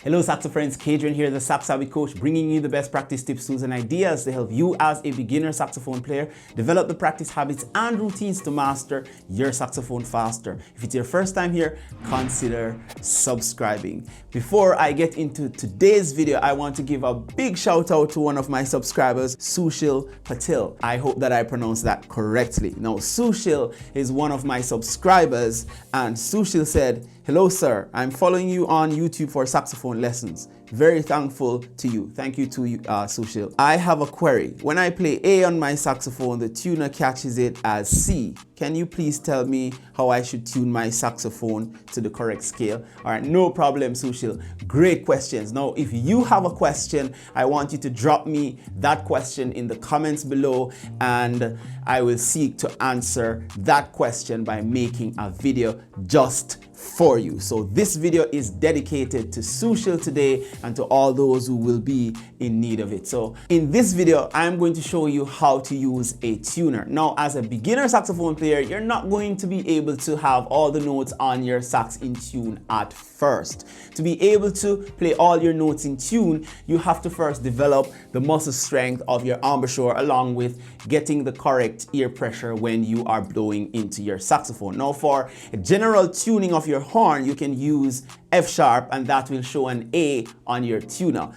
Hello Saxo friends, Kadrian here, the Sax Savvy Coach, bringing you the best practice tips, tools and ideas to help you as a beginner saxophone player develop the practice habits and routines to master your saxophone faster. If it's your first time here, consider subscribing. Before I get into today's video, I want to give a big shout out to one of my subscribers, Sushil Patil. I hope that I pronounced that correctly. Now, Sushil is one of my subscribers, and Sushil said, "Hello sir, I'm following you on YouTube for saxophone lessons. Very thankful to you." Thank you to you, Sushil. I have a query. When I play A on my saxophone, the tuner catches it as C. Can you please tell me how I should tune my saxophone to the correct scale? All right, no problem, Sushil. Great questions. Now, if you have a question, I want you to drop me that question in the comments below, and I will seek to answer that question by making a video just for you. So this video is dedicated to Sushil today and to all those who will be in need of it. So in this video, I'm going to show you how to use a tuner. Now, as a beginner saxophone player, you're not going to be able to have all the notes on your sax in tune at first. To be able to play all your notes in tune, you have to first develop the muscle strength of your embouchure along with getting the correct ear pressure when you are blowing into your saxophone. Now, for a general tuning of your horn, you can use F sharp, and that will show an A on your tuner.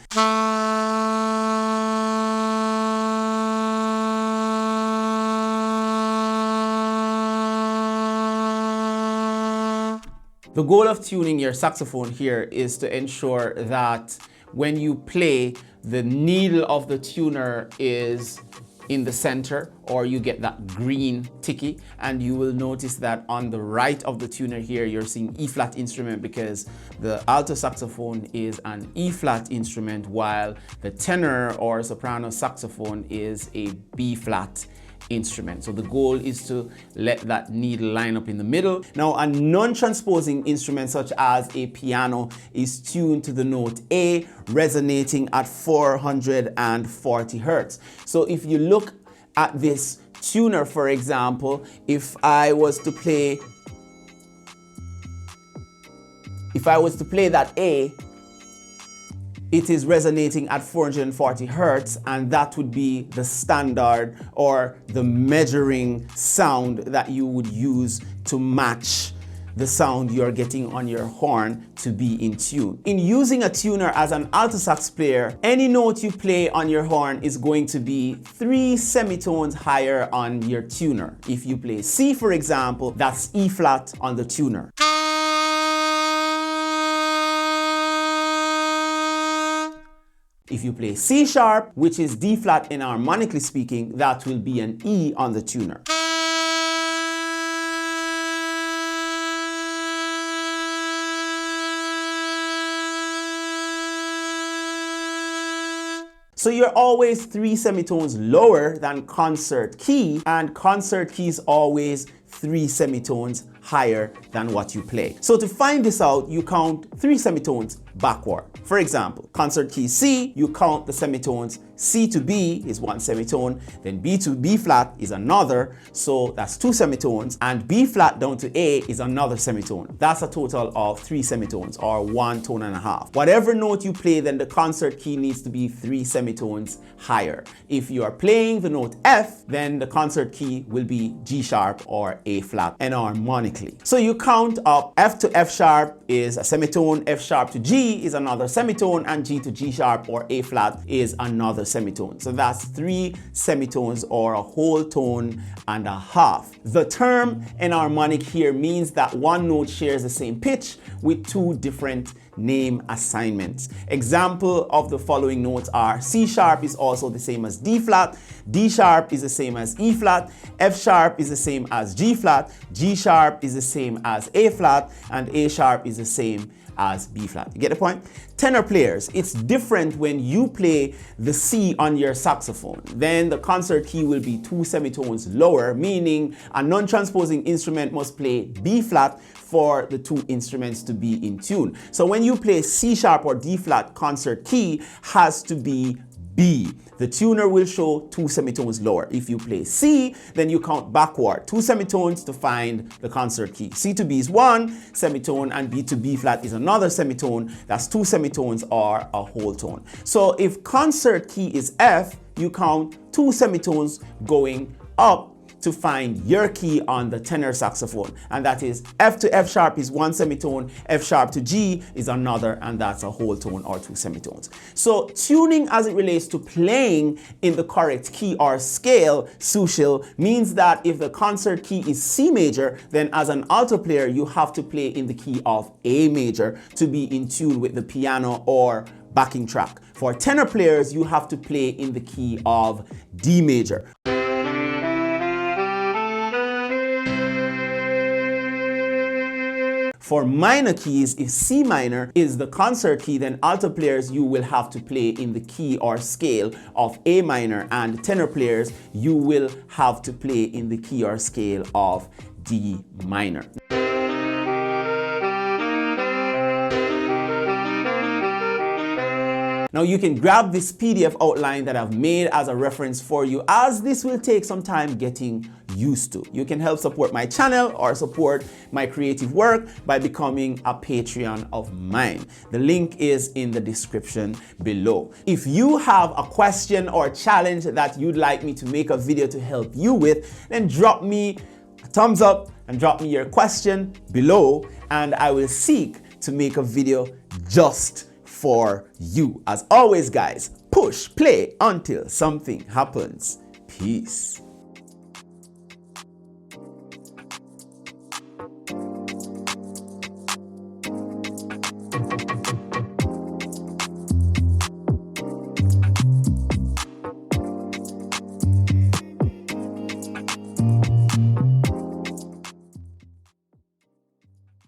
The goal of tuning your saxophone here is to ensure that when you play, the needle of the tuner is in the center, or you get that green ticky, and you will notice that on the right of the tuner here, you're seeing E flat instrument because the alto saxophone is an E flat instrument, while the tenor or soprano saxophone is a B flat instrument. So the goal is to let that needle line up in the middle. Now, a non-transposing instrument such as a piano is tuned to the note A, resonating at 440 hertz. So if you look at this tuner, for example, if I was to play that A, it is resonating at 440 hertz, and that would be the standard or the measuring sound that you would use to match the sound you're getting on your horn to be in tune. In using a tuner as an alto sax player, any note you play on your horn is going to be 3 semitones higher on your tuner. If you play C, for example, that's E flat on the tuner. If you play C sharp, which is D flat in harmonically speaking, that will be an E on the tuner. So you're always 3 semitones lower than concert key, and concert key is always 3 semitones higher than what you play. So to find this out, you count 3 semitones backward. For example, concert key C, you count the semitones. C to B is 1 semitone, then B to B flat is another, so that's 2 semitones, and B flat down to A is another semitone. That's a total of 3 semitones, or 1 tone and a half. Whatever note you play, then the concert key needs to be 3 semitones higher. If you are playing the note F, then the concert key will be G sharp or A flat and harmonically. So you count up. F to F sharp is a semitone, F sharp to G is another semitone, and G to G sharp or A flat is another semitone. So that's 3 semitones or a whole tone and a half. The term enharmonic here means that one note shares the same pitch with 2 different name assignments. Example of the following notes are: C sharp is also the same as D flat, D sharp is the same as E flat, F sharp is the same as G flat, G sharp is the same as A flat, and A sharp is the same as B flat. You get the point? Tenor players, it's different when you play the C on your saxophone. Then the concert key will be 2 semitones lower, meaning a non-transposing instrument must play B flat for the 2 instruments to be in tune. So when you play C sharp or D flat, concert key has to be B, the tuner will show 2 semitones lower. If you play C, then you count backward 2 semitones to find the concert key. C to B is 1 semitone and B to B flat is another semitone. That's 2 semitones or a whole tone. So if concert key is F, you count 2 semitones going up to find your key on the tenor saxophone, and that is F to F sharp is 1 semitone, F sharp to G is another, and that's a whole tone or 2 semitones. So tuning as it relates to playing in the correct key or scale, Sushil, means that if the concert key is C major, then as an alto player you have to play in the key of A major to be in tune with the piano or backing track. For tenor players, you have to play in the key of D major. For minor keys, if C minor is the concert key, then alto players, you will have to play in the key or scale of A minor, and tenor players, you will have to play in the key or scale of D minor. Now you can grab this PDF outline that I've made as a reference for you, as this will take some time getting used to. You can help support my channel or support my creative work by becoming a Patreon of mine. The link is in the description below. If you have a question or challenge that you'd like me to make a video to help you with, then drop me a thumbs up and drop me your question below, and I will seek to make a video just for you. As always, guys, push play until something happens. Peace.